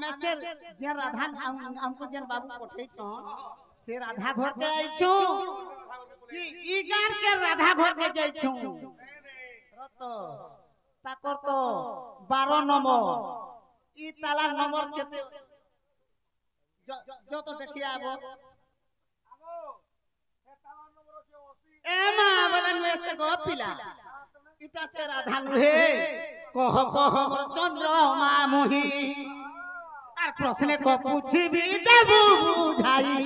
आमे से जे राधा हमको जे बाबू पठै छ से राधा घर के आई छु कि ई गान के राधा घर के जाई छु रत ताकर तो 12 नंबर ई ताला नंबर केते जो तो देखिए आबो ए मां बोलन वैसे गो पिला इटा से राधा नुहे कह कह मोर चंद्रमा मुही आर प्रश्न को पूछी भी देबू बुझाई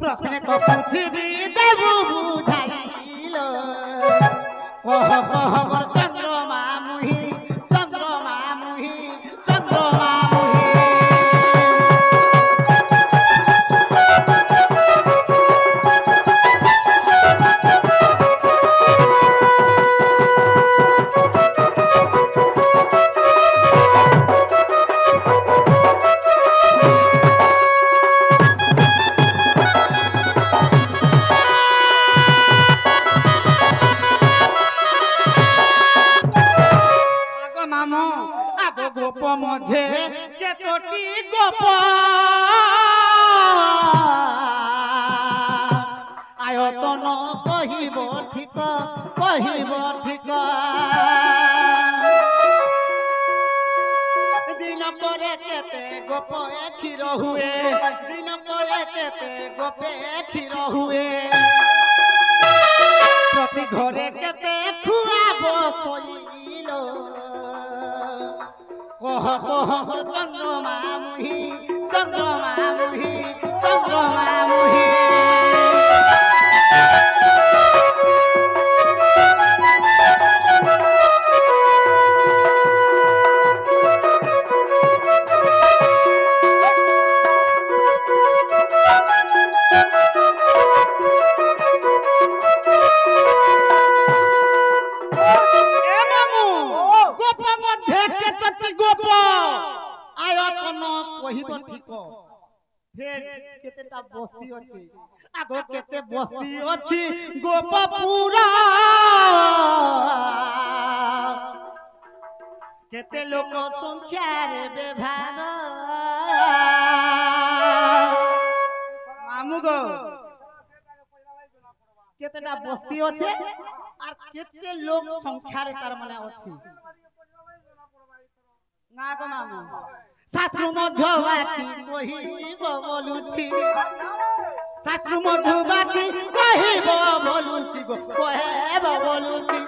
प्रश्न को पूछी भी देबू बुझाइलो कह कह मोर चंद्रमा मुही चंद्रमा मुही चंद्रमा मुही मध्य केतोटी गोप आयतन कहिब ठीक दिन पर केते गोप क्षीर हुए दिन पर केते गोपे क्षीर हुए प्रति घरे केते खुआ बसइलो कह कह मोर चंद्रमा मुही चंद्रमा मुही चंद्रमा मुही बस्ती अछि आगो केते बस्ती अछि गोपपुरा केते लोक संख्या रे व्यवहार मामू गो केतेटा बस्ती अछि और केते लोक संख्या रे तार माने अछि ना गो मामू शास्त्र मध्यवाची कहिब बोलुछि शास्त्र मध्यवाची कहिब बोलुछि गो कहिब बोलुछि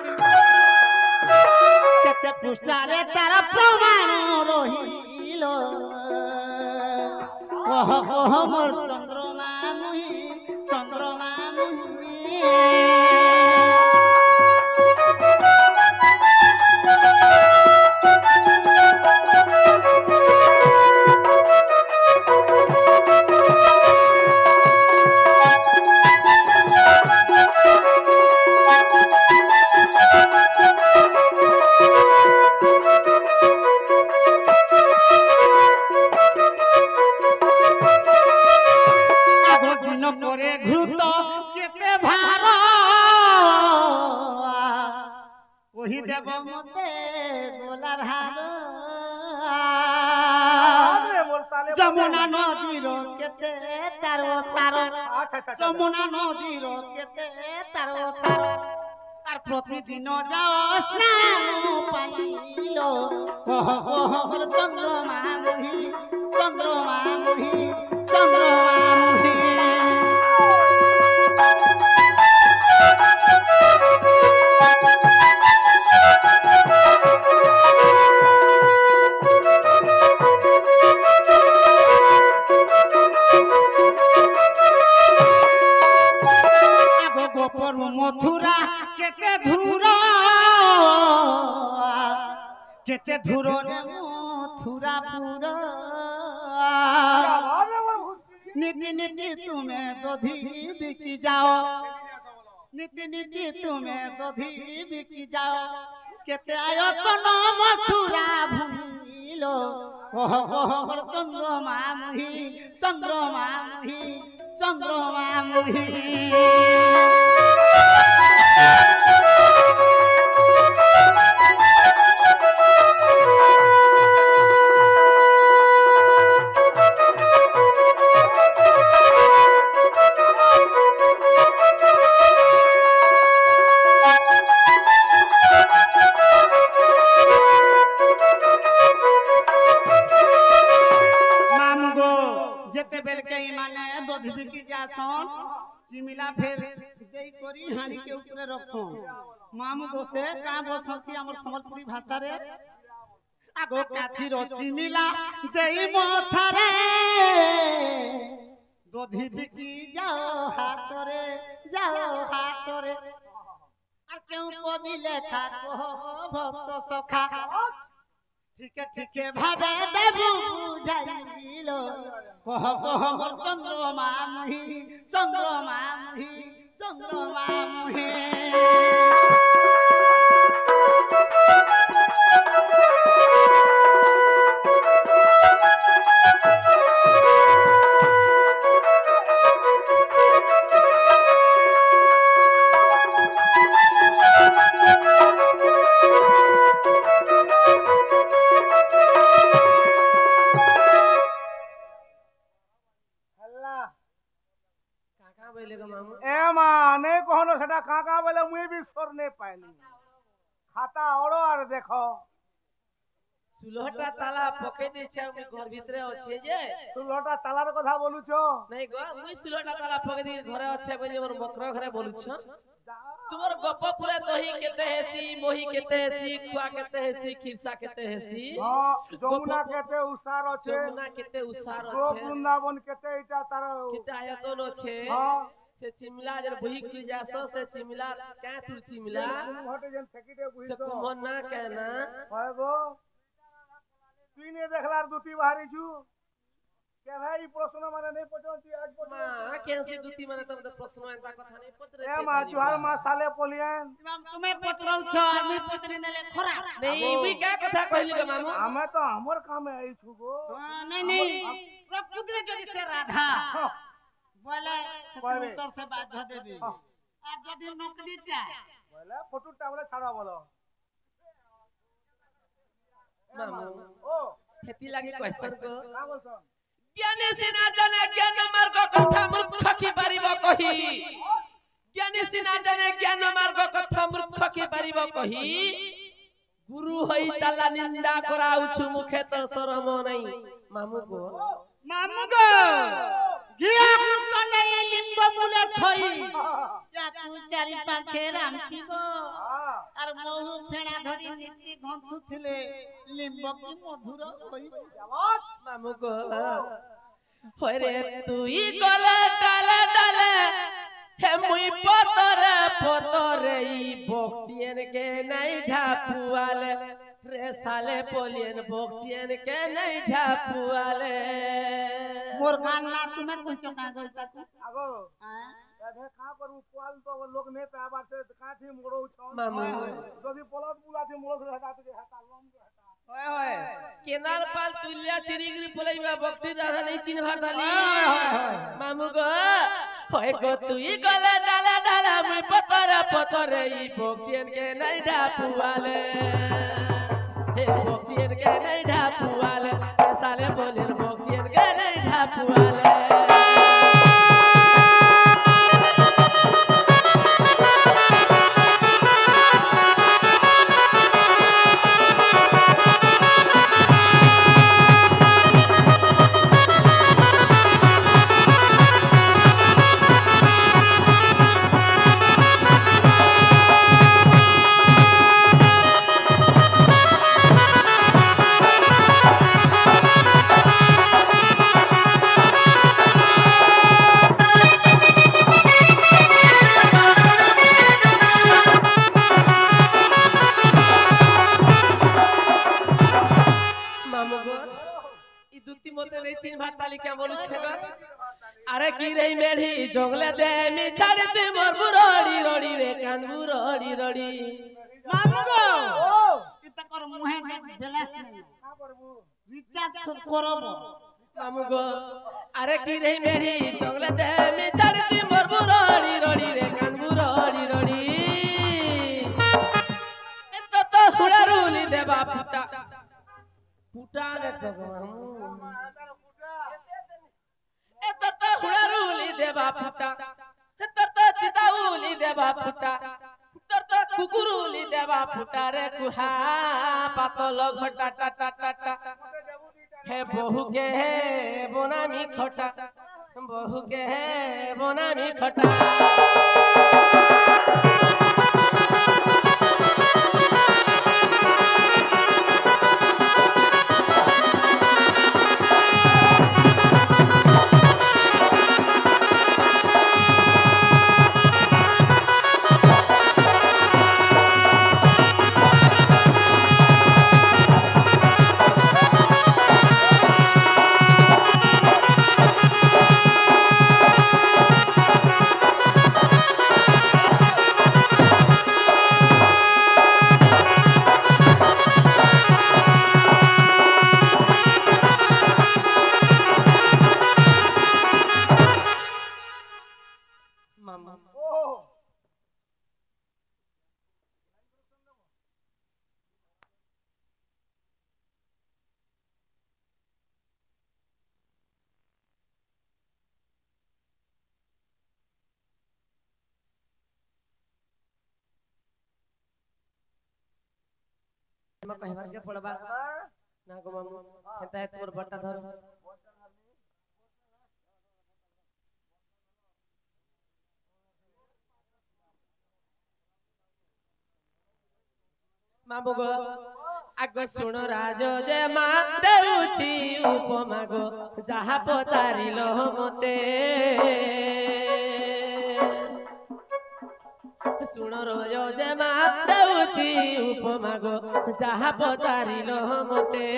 केते पुष्टारे तार प्रमाण रहिलो कह कह मोर चंद्रमा मुही चंद्रमा मुही देव मते गोलार हार जमुना नदीर केते तार सार जमुना नदीर केते तार सार आर प्रतिदिन जाओ स्नान पाइलो कह कह मोर चंद्रमा मुही चंद्रमा मुही चंद्रमा मुही मथुरा केते धुर रे मथुरा पूरा नीति नीति तुम्हें दधी बिकी जाओ नीति नीति तुम्हें दधी बिकी जाओ केते आयतन मथुरा भूमिलो कह कह मोर चंद्रमा मुही चंद्रमा मुही चंद्रमा मुही दधी बिकी जासन चिमिला फेर देई करी हानी के ऊपर रखसन मामू गोसे का बोलसन कि हमर संबलपुरी भाषा रे आगो काथी रो चिमिला देई मथारे दधी बिकी जाओ हाटरे আর কেউ কবি লেখা কহ ভক্ত সখা ঠিকে ভাবে দেবু বুঝাই দিল কহ মোর চন্দ্রমা মুহি সেটা কাকা বলে মুই বি সর নে পাইনি খাতা ওড়ো আর দেখো সুলহটা তালা পকে দিছে আমি ঘর ভিতরে আছে যে সুলহটা তালার কথা বলুছো নাই গো মুই সুলহটা তালা পকে দি ঘরে আছে বলি মোর মকর ঘরে বলুছ তোমার গপ পুরা দহি কেতে হেসি মোহি কেতে হেসি কুয়া কেতে হেসি খিরসা কেতে হেসি যমুনা কেতে উসার আছে বৃন্দাবন কেতে এটা তার কেতে আয়তন আছে से चिमला जर बही की जासो से चिमला क्या तू चिमला घटे जन फेकिटे बुही से कुमन ना कहना होय गो তুই নে দেখলার দুতি বাহারি ছু কে ভাই প্রশ্ন মানে নাই পছন্তি আজ মা কেনসি দুতি মানে তো প্রশ্ন এন্তা কথা নাই পছরে এ মা জুহার মা সালে পলিয়ান ইমাম তুমি পছরল ছ আমি পছরি নেলে খরা নেই মুই কা কথা কইলি গে মামু আমি তো আমর কামে আই ছু গো नहीं प्रकृति যদি সে রাধা বলে উত্তর সে বাধ্য দেবে আর যদি নকলিটা বলে ফটোটা বলে ছাড়া বলো মামু ও खेती लागी क्वेश्चन को का बोलछन ज्ञानी सिना जाने ज्ञान मार्ग कथा मूर्ख की पारिबो कहि ज्ञानी सिना जाने ज्ञान मार्ग कथा मूर्ख की पारिबो कहि गुरु होई चाला निंदा कराउछु मुखे तो शरम नहीं मामू गो গিয়া কুতলে লিম্ব মূলে থই ইয়াকু চারি পাখে রামতিব আর মহু ফেণা ধরি নীতি ঘঁষুଥିଲେ লিম্ব কি মধুর হইব মামু গো হরে তুই গলা ডালে ডালে হে মুই পতরে ই বক্তিয়েন কে নাই ঢাপুয়ালে রে সালে পলিয়েন বক্তিয়েন কে নাই ঢাপুয়ালে मोर गान ना तुम्हें कुछ का गलता আগো এবে কা করু পোয়াল তো লোক নে পাবার সে কাঠি মোড়ো ছ মামু যদি পলত বুলাতে মোড়ো ধরে হাতা তুই হাতা লম হাতা ओए ओए केनाल पाल तुल्या चिरिगरी पलैबा बक्ति राधा नहीं चिन भार डाली मामू गो होय गो तुई गले डाला डाला मुई पतरे ई बक्तियन के नहीं ढापुआले हे बक्तियन के नहीं ढापुआले हे साले बोलेर बक्तियन के नहीं ढापुआले अरे की रही मेढ़ी जंगले दे मी छाड़ते मोर बुरोड़ी रोड़ी रे कान बुरोड़ी रोड़ी मामू गो इता कर मुहे दे बेलास नहीं का करबू रिचार्ज करब मामू गो अरे की रही मेढ़ी जंगले दे मी छाड़ते मोर बुरोड़ी रोड़ी रे कान बुरोड़ी रोड़ी तो हुड़ा रूली देबा पुटा पुटा देखो मामू तो हुड़ारूली देवा फुटा तो चिताऊली देवा फुटा तो कुकुरूली देवा फुटा रे कुहा पातल घटा टा टा टा टा हे बहु के हे बोनामी खटा बहु के बनामी खटा कहबार के पड़बा ना गो मामू हेता है तोर बट्टा धर मामू गो आग सुन राज जे मा देउछि उपमा गो जाहा पचारिलो मते सुन रोज जे मा देउछि उपमा गो जाहा पचारिलो मते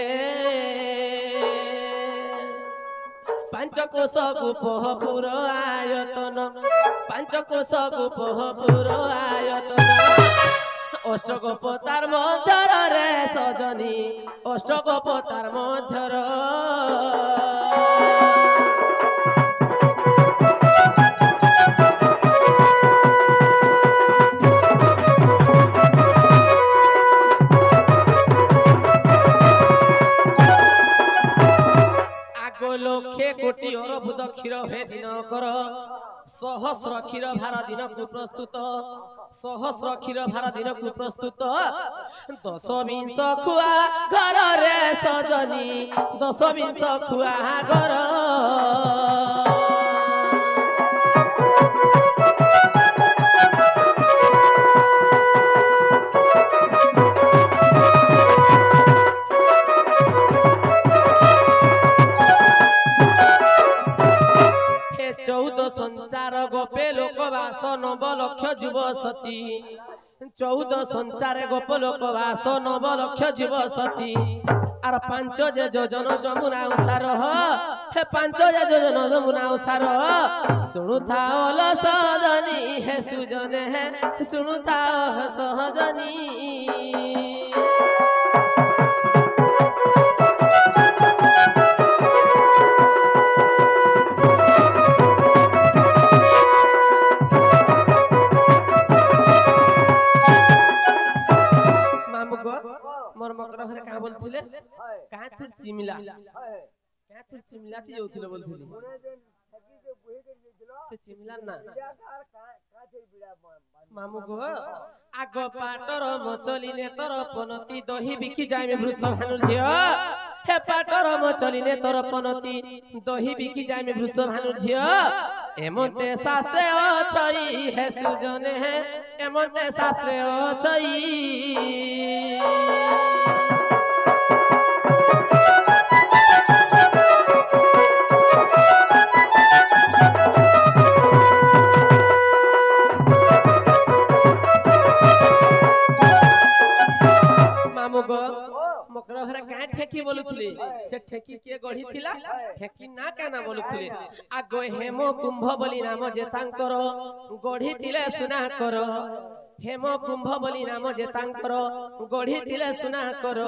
पांच कोश गुपपुर आयतन पांच कोश गुपपुर आयतन अष्टगोपतार मध्यर रे सजनी अष्टगोपतार मध्यर लक्षे कोटी अरबुद क्षीर हे दिन कर सहस्र क्षीर भार दिन को प्रस्तुत सहस्र क्षीर भार दिन को प्रस्तुत 10 खुआ घर रे सजनी 10 खुआ घर संचार गोपे लोकवास 9 लक्ष जुव सती 14 संचार गोप लोकवास 9 लक्ष जुव सती आर 5 जे जोजन जमुना उसार हे 5 जे जोजन जमुना उसार सुनु थाओल सजनी हे सुजने हे सुनु थाओ सहजनी मोर मकर घरे का बोलथिले का थुर चिमिला का थुर चिमिला ती जोथिले बोलथिले से चिमिला ना मामू गो आग पाटर मचली ने तर पनती दही बिकी जाय में वृष भानु झियो हे पाटर मचली ने तर पनती दही बिकी जाय में वृष भानु झियो एमते शास्त्र अछई हे सुजने हे एमते शास्त्र अछई मकर घरे का ठेकी बोलुथिले से ठेकी के गढ़ी थिला ठेकी ना काना बोलुथिले आग हेम कुंभ बोली नाम जे तांकर गढ़ी थिले सुना कर हेम कुंभ बोली नाम जे तांकर गढ़ी थिले सुना कर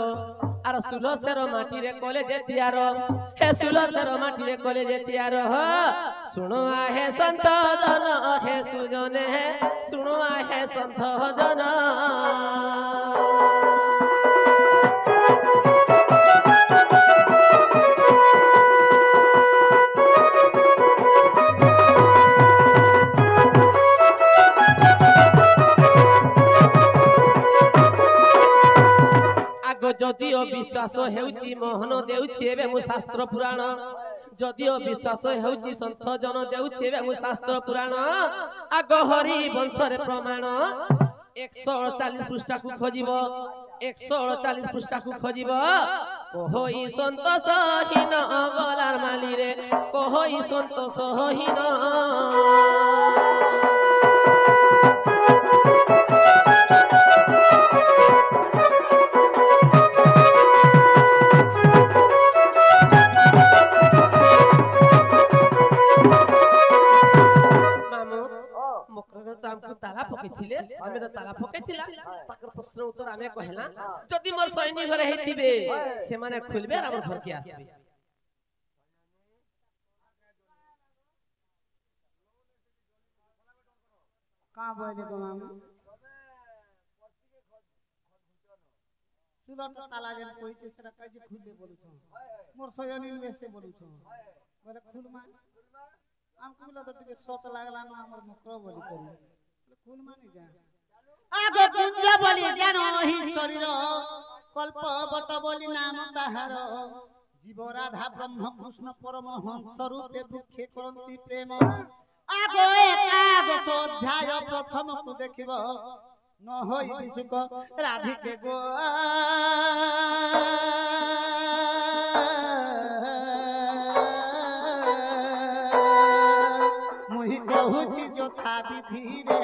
आर सुलसर माटी रे कले जे तियार हे सुलसर माटी रे कले जे तियार सुनो आहे संत जन हे सुजने हे सुनो आहे संत जन जदि विश्वास हेउची मोहन देउची एबे मु शास्त्र पुराण যদিও বিশ্বাস হেউচি সন্ଥ জন দেউছে মু শাস্ত্র পুরাণ আগ হরি বংশরে প্রমাণ 148 পৃষ্ঠাକୁ খোঁজিব 148 পৃষ্ঠাକୁ খোঁজিব কহই সন্তোষহীন গলার মালিরে কহই সন্তোষহীন ताला पकेथिले हमें तो ताला पकेथिला ताकर प्रश्न उत्तर हमें कहला जदि मोर सैनिक घरे हेतिबे से माने खुलबे और हमर घर के आसबे का बोले गो मामा सुलट ताला जेन कहिছে সেটা কাজে খুললে বলছো মোর সৈনিক বেশে বলছো বলে খুল মান আমকো বলা তো টিকে সত লাগলা না আমার মুখ বলি করি খুল মানি যা আগে কুঞ্জ বলি জ্ঞান হি শরীর কল্প বট বলি নাম তাহার জীব রাধা ব্রহ্ম কৃষ্ণ পরমহংস রূপে ভুক্ষে করন্তি প্রেম আগে একাদশ অধ্যায় প্রথম কু দেখিব ন হই বিসুক রাধিকে গো মুহি কহুছি যথা বিধি রে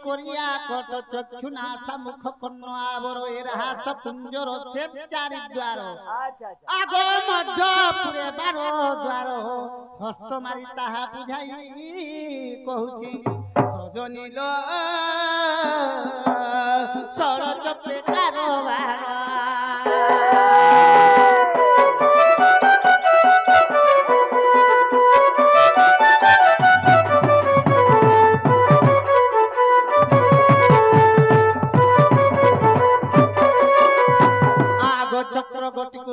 করিয়া কট চক্ষু নাসা মুখ কর্ণ আবর এ রাহাস কুঞ্জর সে চারি দ্বার আগ মধ্য পুরে 12 দ্বার হস্ত মারি তাহা বুঝাই কহুছি সজনীল সরজ প্রেকারবার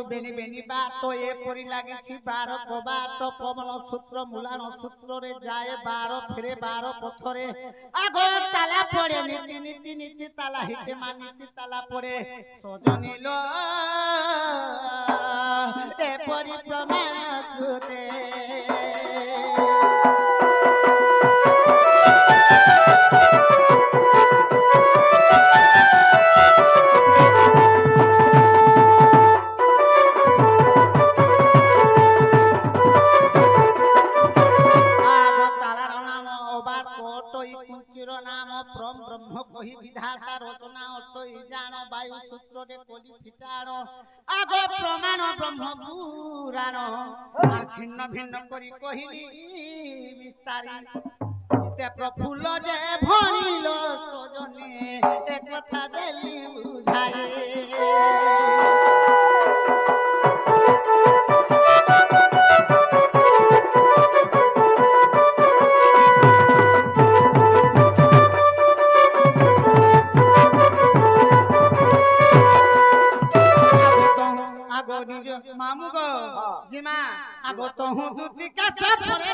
बेनी बेनी बात ए परी लागिछि 12 कबाट पवन सूत्र मूलान सूत्र रे जाए 12 फिरे 12 पथरे आगो ताला पड़े नीति नीति नीति ताला हिटे मान नीति ताला पड़े सजनील ए परी प्रमाण श्रुते विधाता रचना अटई जान वायु सूत्र रे कोली फिटाणो आगो प्रमाण ब्रह्म पुराण आर छिन्न भिन्न करी कहिली विस्तारी एते प्रफुल्ल जे भणिल सजने ए कथा देली बुझाई मामू गो जिमा आगो तो हूं दूती का सब पर